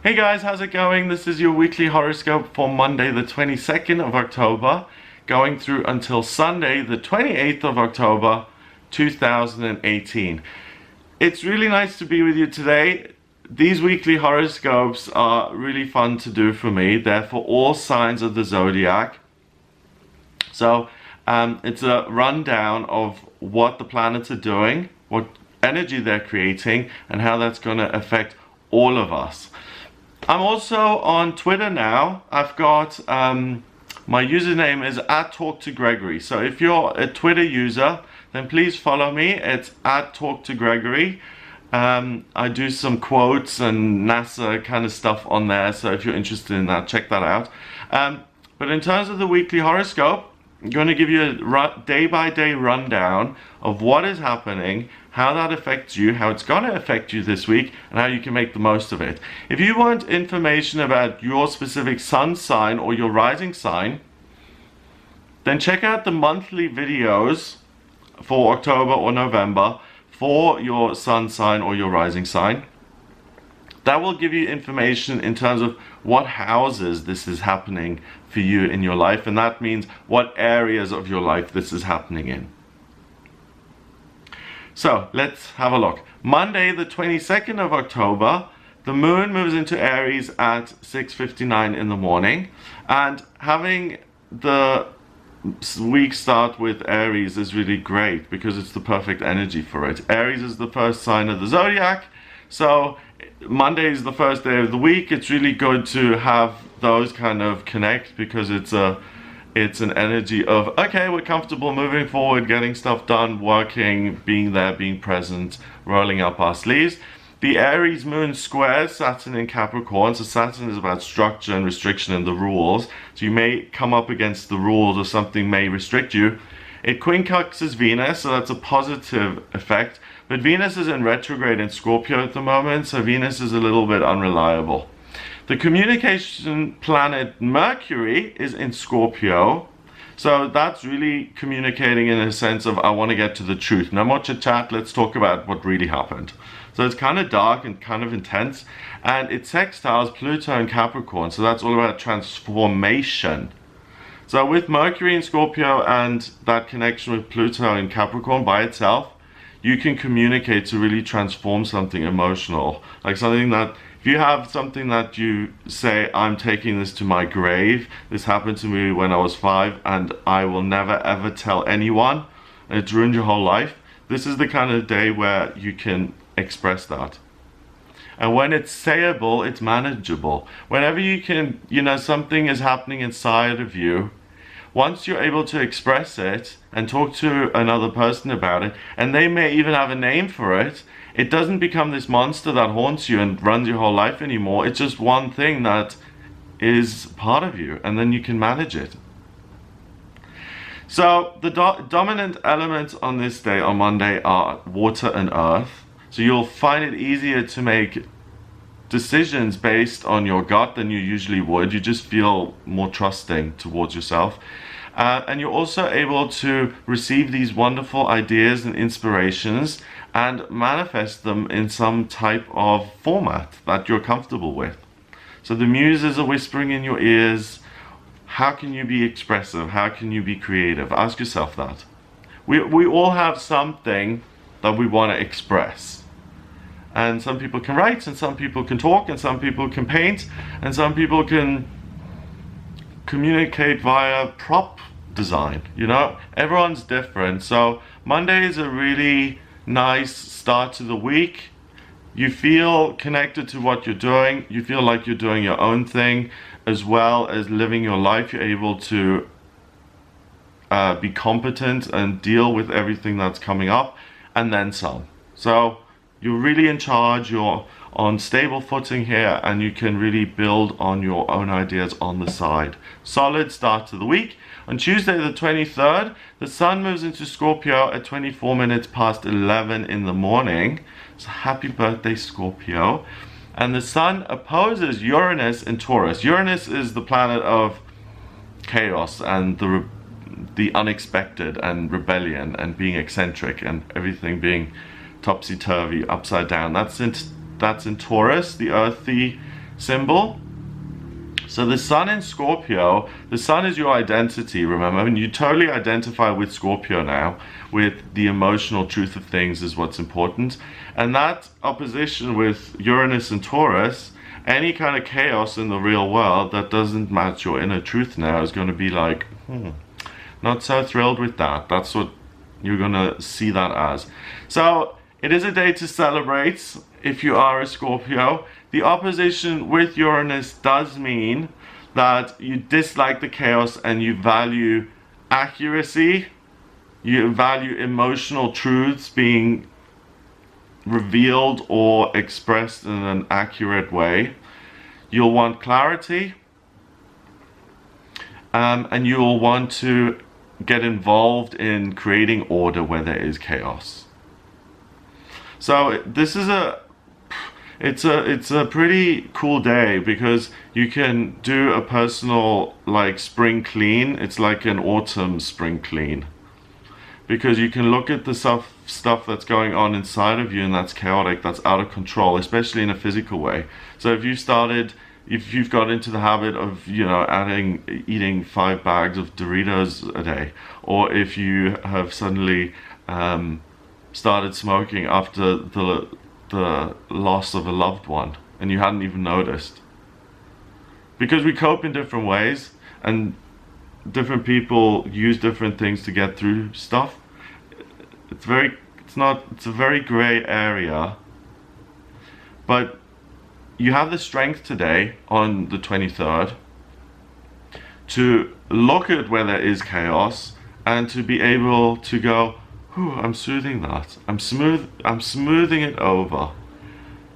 Hey guys, how's it going? This is your weekly horoscope for Monday the 22nd of October, going through until Sunday the 28th of October 2018. It's really nice to be with you today. These weekly horoscopes are really fun to do for me. They're for all signs of the zodiac. So it's a rundown of what the planets are doing, what energy they're creating, and how that's going to affect all of us. I'm also on Twitter now. I've got my username is @TalkToGregory. So if you're a Twitter user, then please follow me. It's @TalkToGregory. I do some quotes and NASA kind of stuff on there. So if you're interested in that, check that out. But in terms of the weekly horoscope, I'm going to give you a day-by-day rundown of what is happening, how that affects you, how it's going to affect you this week, and how you can make the most of it. If you want information about your specific sun sign or your rising sign, then check out the monthly videos for October or November for your sun sign or your rising sign. That will give you information in terms of what houses this is happening for you in your life, and that means what areas of your life this is happening in. So let's have a look. Monday the 22nd of October, the moon moves into Aries at 6:59 in the morning, and having the week start with Aries is really great because it's the perfect energy for it. Aries is the first sign of the zodiac, so Monday is the first day of the week. It's really good to have those kind of connect because it's an energy of, okay, we're comfortable moving forward, getting stuff done, working, being there, being present, rolling up our sleeves. The Aries moon squares Saturn in Capricorn, so Saturn is about structure and restriction and the rules. So you may come up against the rules or something may restrict you. It quincunxes Venus, so that's a positive effect. But Venus is in retrograde in Scorpio at the moment, so Venus is a little bit unreliable. The communication planet Mercury is in Scorpio, so that's really communicating in a sense of I want to get to the truth. No more chit chat, let's talk about what really happened. So it's kind of dark and kind of intense, and it sextiles Pluto in Capricorn, so that's all about transformation. So with Mercury in Scorpio and that connection with Pluto in Capricorn by itself, you can communicate to really transform something emotional. Like something that, if you have something that you say, I'm taking this to my grave, this happened to me when I was 5 and I will never ever tell anyone, and it's ruined your whole life. This is the kind of day where you can express that. And when it's sayable, it's manageable. Whenever you can, something is happening inside of you, once you're able to express it and talk to another person about it, and they may even have a name for it, it doesn't become this monster that haunts you and runs your whole life anymore. It's just one thing that is part of you, and then you can manage it. So the dominant elements on this day, on Monday, are water and earth. So you'll find it easier to make decisions based on your gut than you usually would. You just feel more trusting towards yourself. And you're also able to receive these wonderful ideas and inspirations and manifest them in some type of format that you're comfortable with. So the muses are whispering in your ears. How can you be expressive? How can you be creative? Ask yourself that. We all have something that we want to express. And some people can write, and some people can talk, and some people can paint, and some people can communicate via prop design. Everyone's different. So Monday is a really nice start to the week. You feel connected to what you're doing. You feel like you're doing your own thing as well as living your life. You're able to be competent and deal with everything that's coming up, and then some. So you're really in charge, you're on stable footing here, and you can really build on your own ideas on the side. Solid start to the week. On Tuesday the 23rd, the sun moves into Scorpio at 24 minutes past 11 in the morning. So happy birthday, Scorpio. And the sun opposes Uranus in Taurus. Uranus is the planet of chaos and the unexpected and rebellion and being eccentric and everything being topsy-turvy, upside down. That's in Taurus, the earthy symbol. So the sun in Scorpio, the sun is your identity, remember? I mean, you totally identify with Scorpio now, with the emotional truth of things is what's important. And that opposition with Uranus and Taurus, any kind of chaos in the real world that doesn't match your inner truth now is going to be like, not so thrilled with that. That's what you're going to see that as. So it is a day to celebrate if you are a Scorpio. The opposition with Uranus does mean that you dislike the chaos and you value accuracy, you value emotional truths being revealed or expressed in an accurate way. You'll want clarity, and you'll want to get involved in creating order where there is chaos. So this is it's a pretty cool day because you can do a personal like spring clean. It's like an autumn spring clean, because you can look at the stuff that's going on inside of you and that's chaotic, that's out of control, especially in a physical way. So if you've got into the habit of, you know, eating 5 bags of Doritos a day, or if you have suddenly started smoking after the loss of a loved one and you hadn't even noticed, because we cope in different ways and different people use different things to get through stuff. It's a very gray area, but you have the strength today on the 23rd to look at where there is chaos and to be able to go, I'm soothing that. I'm smoothing it over,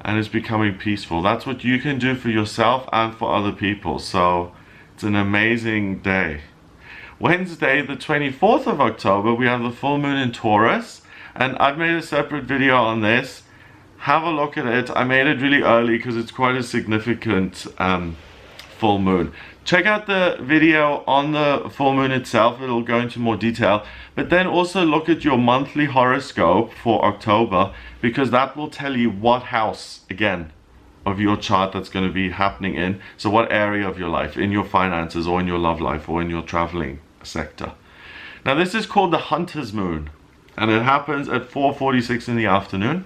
and it's becoming peaceful. That's what you can do for yourself and for other people. So it's an amazing day. Wednesday, the 24th of October, we have the full moon in Taurus, and I've made a separate video on this. Have a look at it. I made it really early because it's quite a significant full moon. Check out the video on the full moon itself, it'll go into more detail, but then also look at your monthly horoscope for October, because that will tell you what house, again, of your chart that's going to be happening in. So what area of your life, in your finances or in your love life or in your traveling sector. Now this is called the Hunter's Moon, and it happens at 4:46 in the afternoon.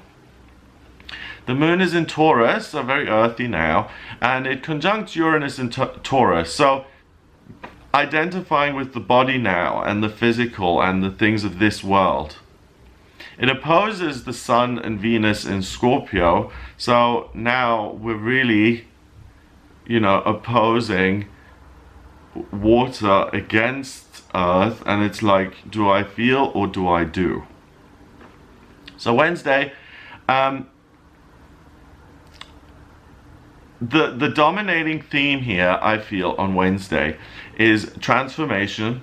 The moon is in Taurus, so very earthy now, and it conjuncts Uranus in Taurus. So identifying with the body now and the physical and the things of this world. It opposes the Sun and Venus in Scorpio. So now we're really, you know, opposing water against earth, and it's like, do I feel or do I do? So Wednesday, the dominating theme here, I feel, on Wednesday is transformation,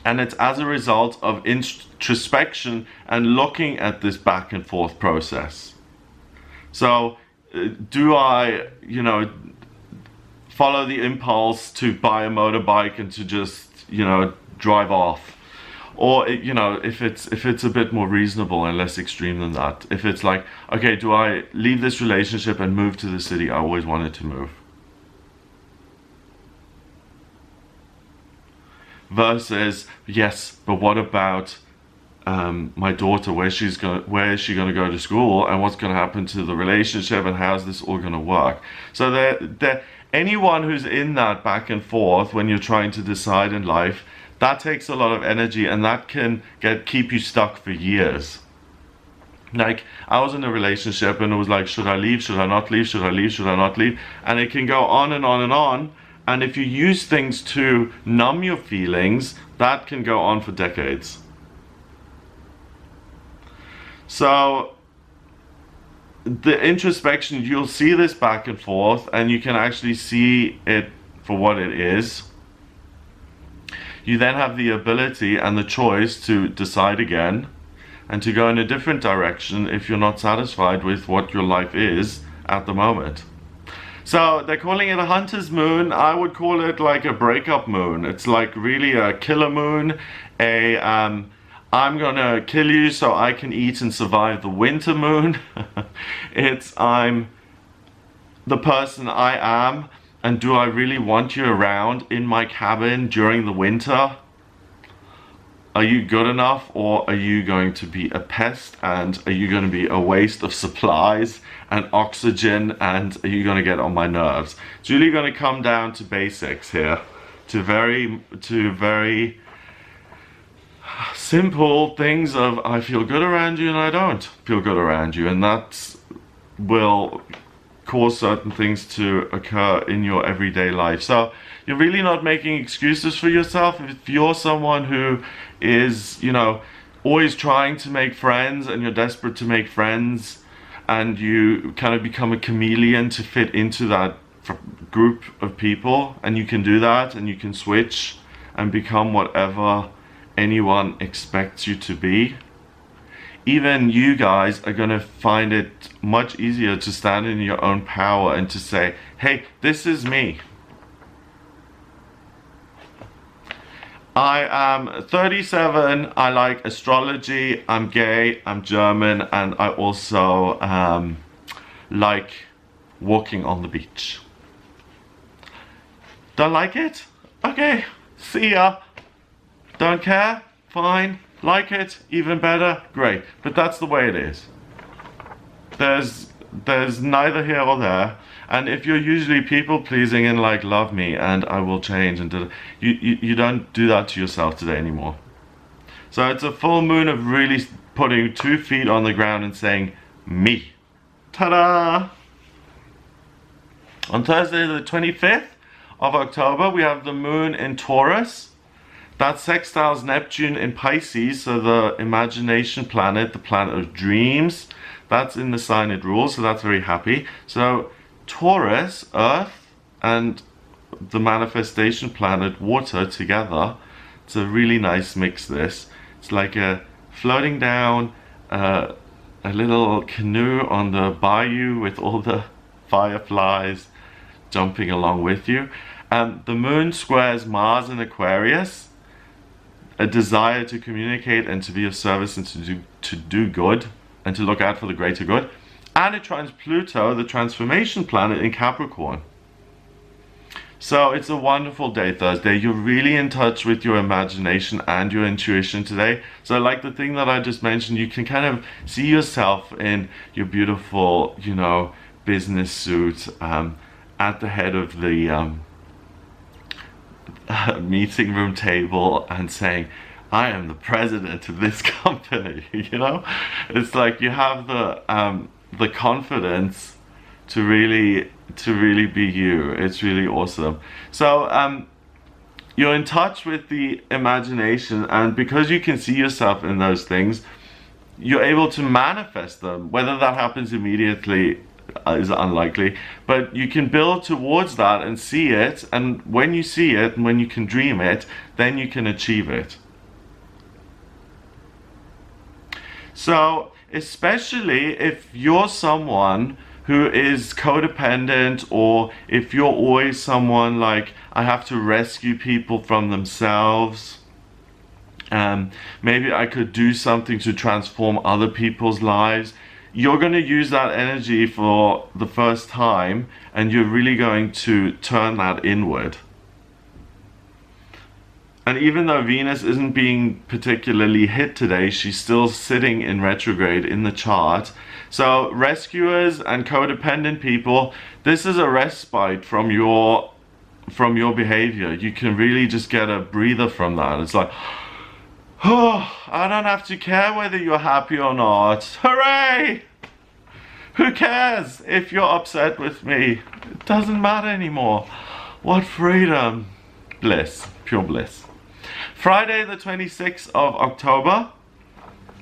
and it's as a result of introspection and looking at this back and forth process. So do I, you know, follow the impulse to buy a motorbike and to just, you know, drive off? Or, you know, if it's a bit more reasonable and less extreme than that, if it's like, okay, do I leave this relationship and move to the city I always wanted to move? Versus, yes, but what about my daughter? Where is she going to go to school, and what's going to happen to the relationship, and how's this all going to work? So anyone who's in that back and forth when you're trying to decide in life, that takes a lot of energy, and that can keep you stuck for years. Like, I was in a relationship and it was like, should I leave? Should I not leave? Should I leave? Should I not leave? And it can go on and on and on. And if you use things to numb your feelings, that can go on for decades. So the introspection, you'll see this back and forth, and you can actually see it for what it is. You then have the ability and the choice to decide again and to go in a different direction if you're not satisfied with what your life is at the moment. So they're calling it a hunter's moon. I would call it like a breakup moon. It's like really a killer moon, I'm gonna kill you so I can eat and survive the winter moon. It's I'm the person I am, and do I really want you around in my cabin during the winter? Are you good enough, or are you going to be a pest, and are you going to be a waste of supplies and oxygen, and are you going to get on my nerves? It's really going to come down to basics here, to very simple things of I feel good around you and I don't feel good around you, and that will cause certain things to occur in your everyday life. So you're really not making excuses for yourself. If you're someone who is, you know, always trying to make friends, and you're desperate to make friends, and you kind of become a chameleon to fit into that group of people, and you can do that, and you can switch and become whatever anyone expects you to be, even you guys are going to find it much easier to stand in your own power and to say, hey, this is me. I am 37, I like astrology, I'm gay, I'm German, and I also like walking on the beach. Don't like it? Okay, see ya. Don't care? Fine. Like it? Even better? Great. But that's the way it is. There's neither here or there. And if you're usually people pleasing and like love me and I will change, and you don't do that to yourself today anymore. So it's a full moon of really putting 2 feet on the ground and saying me. Ta-da! On Thursday the 25th of October we have the moon in Taurus. That sextiles Neptune in Pisces, so the imagination planet, the planet of dreams. That's in the sign it rules, so that's very happy. So Taurus, Earth, and the manifestation planet, water, together. It's a really nice mix, this. It's like a floating down a little canoe on the bayou with all the fireflies jumping along with you. The moon squares Mars in Aquarius. A desire to communicate and to be of service and to do good and to look out for the greater good. And it trines Pluto, the transformation planet, in Capricorn. So it's a wonderful day, Thursday. You're really in touch with your imagination and your intuition today. So like the thing that I just mentioned, you can kind of see yourself in your beautiful, you know, business suit at the head of the meeting room table and saying, I am the president of this company. You know, it's like you have the confidence to really be you. It's really awesome. So you're in touch with the imagination, and because you can see yourself in those things, you're able to manifest them. Whether that happens immediately is unlikely, but you can build towards that and see it, and when you see it and when you can dream it, then you can achieve it. So especially if you're someone who is codependent, or if you're always someone like, I have to rescue people from themselves, maybe I could do something to transform other people's lives, you're going to use that energy for the first time, and you're really going to turn that inward. And even though Venus isn't being particularly hit today, she's still sitting in retrograde in the chart. So rescuers and codependent people, this is a respite from your behavior. You can really just get a breather from that. It's like, oh, I don't have to care whether you're happy or not. Hooray! Who cares if you're upset with me? It doesn't matter anymore. What freedom. Bliss. Pure bliss. Friday the 26th of October,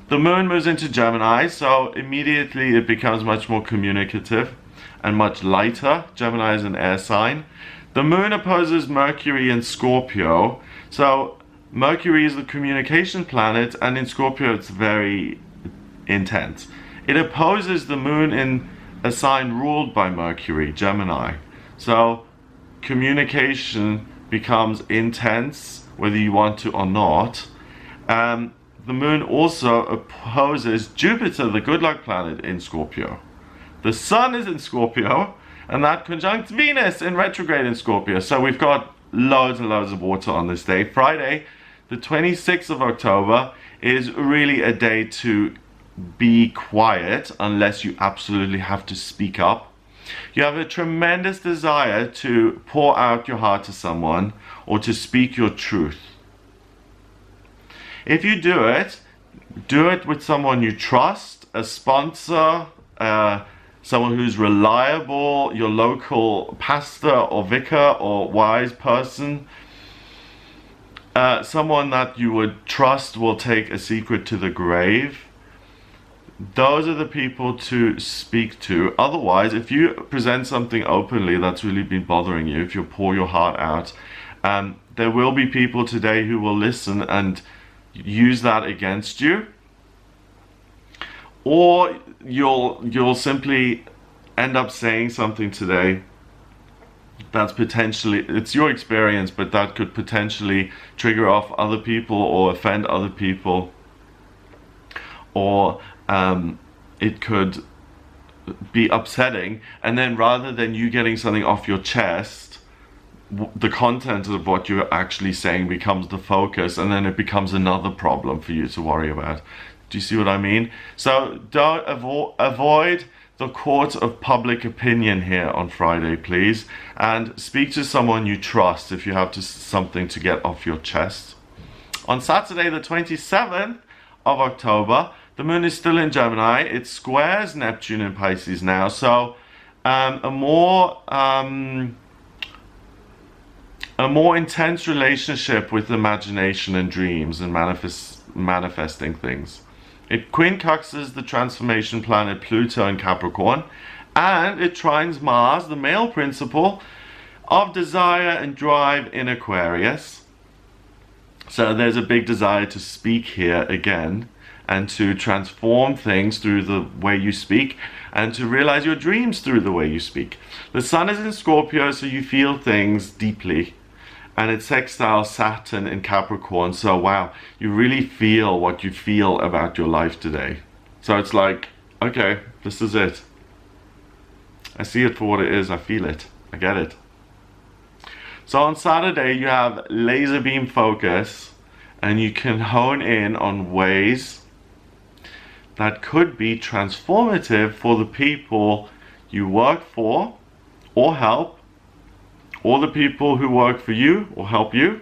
the moon moves into Gemini, so immediately it becomes much more communicative and much lighter. Gemini is an air sign. The moon opposes Mercury in Scorpio, so Mercury is the communication planet, and in Scorpio it's very intense. It opposes the moon in a sign ruled by Mercury, Gemini. So communication becomes intense, whether you want to or not. The moon also opposes Jupiter, the good luck planet, in Scorpio. The sun is in Scorpio, and that conjunct Venus in retrograde in Scorpio. So we've got loads and loads of water on this day. Friday, the 26th of October, is really a day to be quiet unless you absolutely have to speak up. You have a tremendous desire to pour out your heart to someone or to speak your truth. If you do it with someone you trust, a sponsor, someone who's reliable, your local pastor or vicar or wise person, someone that you would trust will take a secret to the grave. Those are the people to speak to. Otherwise, if you present something openly that's really been bothering you, if you pour your heart out, there will be people today who will listen and use that against you. Or you'll simply end up saying something today that's potentially, it's your experience, but that could potentially trigger off other people or offend other people, or it could be upsetting, and then rather than you getting something off your chest, the content of what you're actually saying becomes the focus, and then it becomes another problem for you to worry about. Do you see what I mean? So don't avoid the court of public opinion here on Friday, please, and speak to someone you trust if you have something to get off your chest. On Saturday, the 27th of October, the moon is still in Gemini. It squares Neptune in Pisces now, so a more intense relationship with imagination and dreams and manifesting things. It quincunxes the transformation planet Pluto in Capricorn, and it trines Mars, the male principle of desire and drive, in Aquarius. So there's a big desire to speak here again, and to transform things through the way you speak, and to realize your dreams through the way you speak. The sun is in Scorpio, so you feel things deeply, and it's sextile Saturn in Capricorn, so wow, you really feel what you feel about your life today. So it's like, okay, this is it. I see it for what it is, I feel it, I get it. So on Saturday you have laser beam focus, and you can hone in on ways that could be transformative for the people you work for or help, or the people who work for you or help you,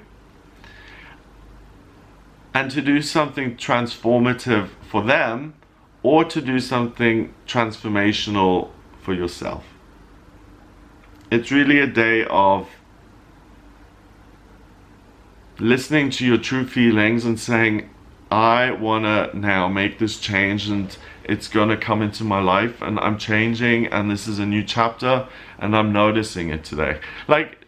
and to do something transformative for them, or to do something transformational for yourself. It's really a day of listening to your true feelings and saying, I want to now make this change, and it's going to come into my life, and I'm changing, and this is a new chapter, and I'm noticing it today. Like,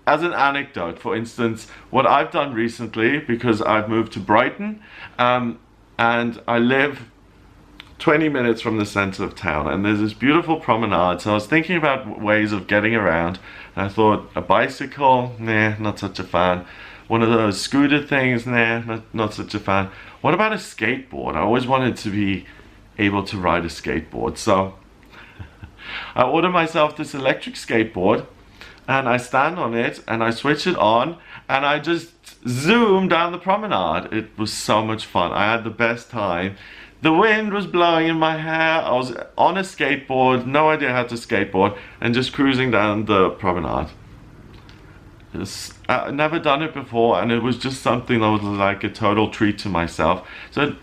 as an anecdote, for instance, what I've done recently, because I've moved to Brighton, and I live 20 minutes from the center of town, and there's this beautiful promenade, so I was thinking about ways of getting around, and I thought, a bicycle, nah, not such a fan. One of those scooter things, nah, not such a fan. What about a skateboard? I always wanted to be able to ride a skateboard. So I ordered myself this electric skateboard, and I stand on it, and I switch it on, and I just zoom down the promenade. It was so much fun. I had the best time. The wind was blowing in my hair. I was on a skateboard, no idea how to skateboard, and just cruising down the promenade. I've never done it before, and it was just something that was like a total treat to myself. So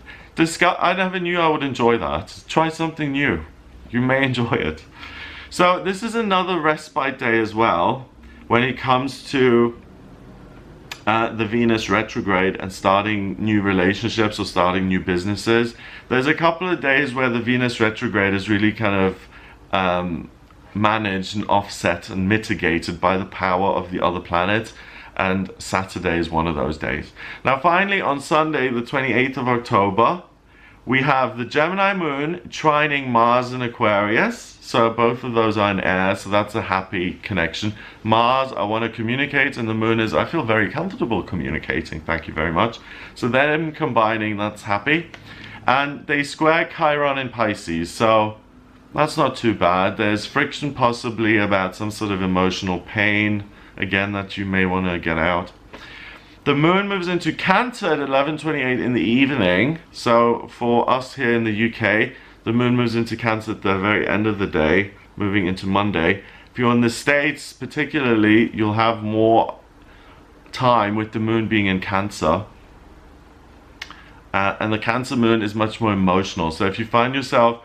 I never knew I would enjoy that. Try something new. You may enjoy it. So this is another respite day as well when it comes to the Venus retrograde and starting new relationships or starting new businesses. There's a couple of days where the Venus retrograde is really kind of managed and offset and mitigated by the power of the other planets, and Saturday is one of those days. Now finally, on Sunday the 28th of October, we have the Gemini moon trining Mars in Aquarius, so both of those are in air, so that's a happy connection. Mars, I want to communicate, and the moon is, I feel very comfortable communicating, thank you very much. So them combining, that's happy. And they square Chiron in Pisces, so That's not too bad. There's friction possibly about some sort of emotional pain, again, that you may want to get out. The moon moves into Cancer at 11:28 in the evening. So for us here in the UK, the moon moves into Cancer at the very end of the day, moving into Monday. If you're in the States particularly, you'll have more time with the moon being in Cancer. And the Cancer moon is much more emotional. So if you find yourself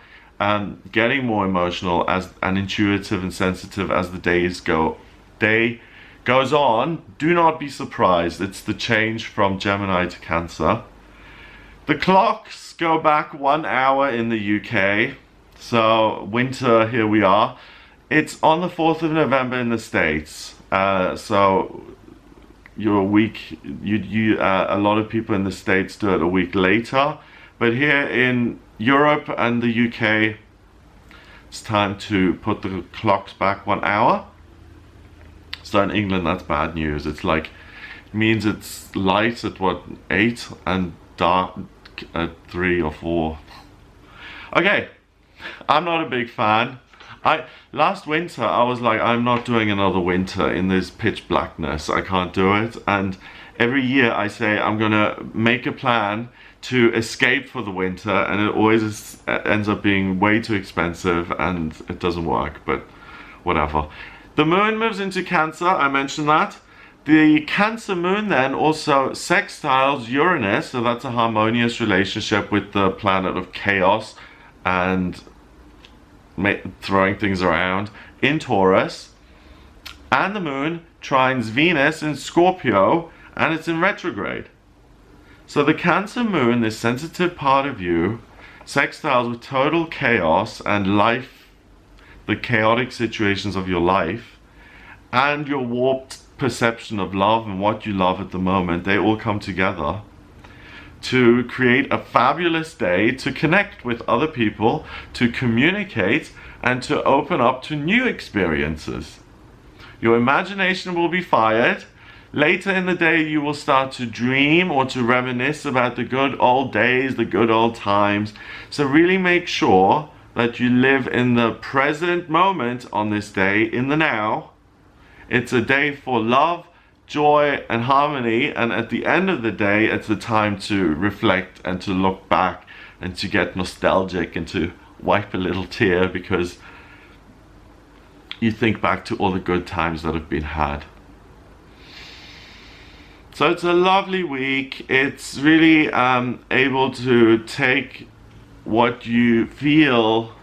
getting more emotional and intuitive and sensitive as the day goes on, do not be surprised. It's the change from Gemini to Cancer. The clocks go back 1 hour in the UK. So winter, here we are. It's on the 4th of November in the States. So you're a week, a lot of people in the States do it a week later. But here in Europe and the UK, it's time to put the clocks back 1 hour. So in England, that's bad news. It's like, it means it's light at what, 8 and dark at 3 or 4. Okay, I'm not a big fan. Last winter, I was like, I'm not doing another winter in this pitch blackness. I can't do it. And every year I say, I'm gonna make a plan to escape for the winter, and it always ends up being way too expensive and it doesn't work, but whatever. The moon moves into Cancer, I mentioned that. The Cancer moon then also sextiles Uranus, so that's a harmonious relationship with the planet of chaos and throwing things around in Taurus. And the moon trines Venus in Scorpio, and it's in retrograde. So the Cancer moon, this sensitive part of you, sextiles with total chaos and life, the chaotic situations of your life, and your warped perception of love and what you love at the moment. They all come together to create a fabulous day, to connect with other people, to communicate, and to open up to new experiences. Your imagination will be fired. Later in the day, you will start to dream or to reminisce about the good old days, the good old times. So really make sure that you live in the present moment on this day, in the now. It's a day for love, joy, and harmony. And at the end of the day, it's a time to reflect and to look back and to get nostalgic and to wipe a little tear because you think back to all the good times that have been had. So it's a lovely week. It's really able to take what you feel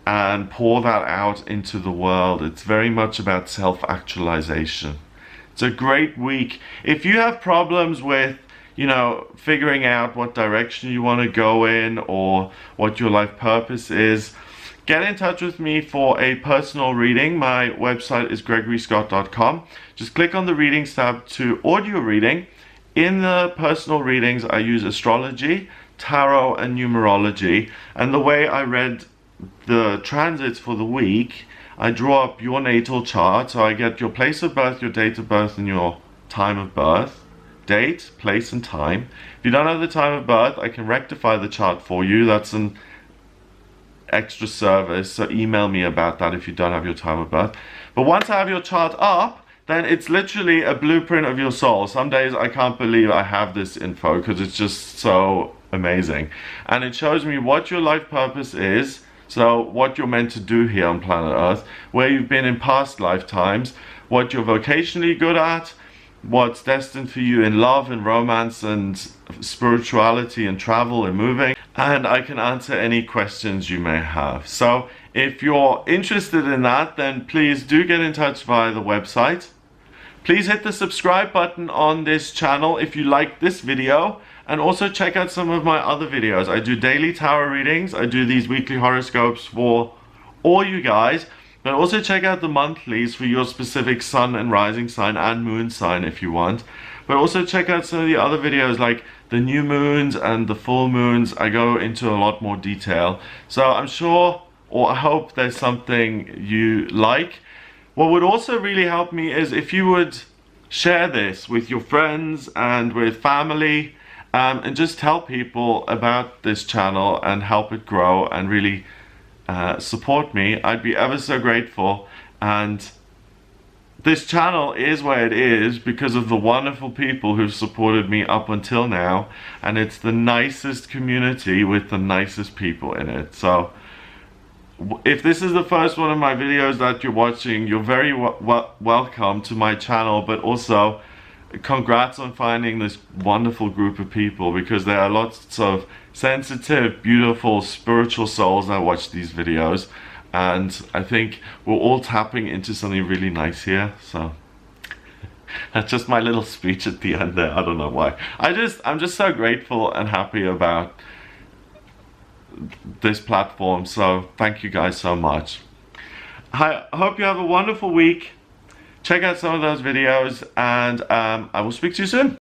and pour that out into the world. It's very much about self-actualization. It's a great week. If you have problems with, figuring out what direction you want to go in or what your life purpose is, get in touch with me for a personal reading. My website is gregoryscott.com. Just click on the readings tab to audio reading. In the personal readings, I use astrology, tarot, and numerology. And the way I read the transits for the week, I draw up your natal chart. So I get your place of birth, your date of birth, and your time of birth. Date, place, and time. If you don't have the time of birth, I can rectify the chart for you. That's an extra service, so email me about that if you don't have your time of birth. But once I have your chart up, then it's literally a blueprint of your soul. Some days I can't believe I have this info because it's just so amazing. And it shows me what your life purpose is, so what you're meant to do here on planet Earth, where you've been in past lifetimes, what you're vocationally good at, what's destined for you in love and romance and spirituality and travel and moving. And I can answer any questions you may have. So if you're interested in that, then please do get in touch via the website. Please hit the subscribe button on this channel if you like this video, and also check out some of my other videos. I do daily tarot readings, I do these weekly horoscopes for all you guys, but also check out the monthlies for your specific sun and rising sign and moon sign if you want. But also check out some of the other videos like the new moons and the full moons. I go into a lot more detail. So I'm sure, or I hope there's something you like. What would also really help me is if you would share this with your friends and with family, and just tell people about this channel and help it grow and really support me, I'd be ever so grateful. And this channel is where it is because of the wonderful people who've supported me up until now, and it's the nicest community with the nicest people in it. So if this is the first one of my videos that you're watching, you're very welcome to my channel, but also congrats on finding this wonderful group of people, because there are lots of sensitive, beautiful, spiritual souls that watch these videos, and I think we're all tapping into something really nice here. So that's just my little speech at the end there. I don't know why. I'm just so grateful and happy about this platform. So thank you guys so much. I hope you have a wonderful week. Check out some of those videos, and I will speak to you soon.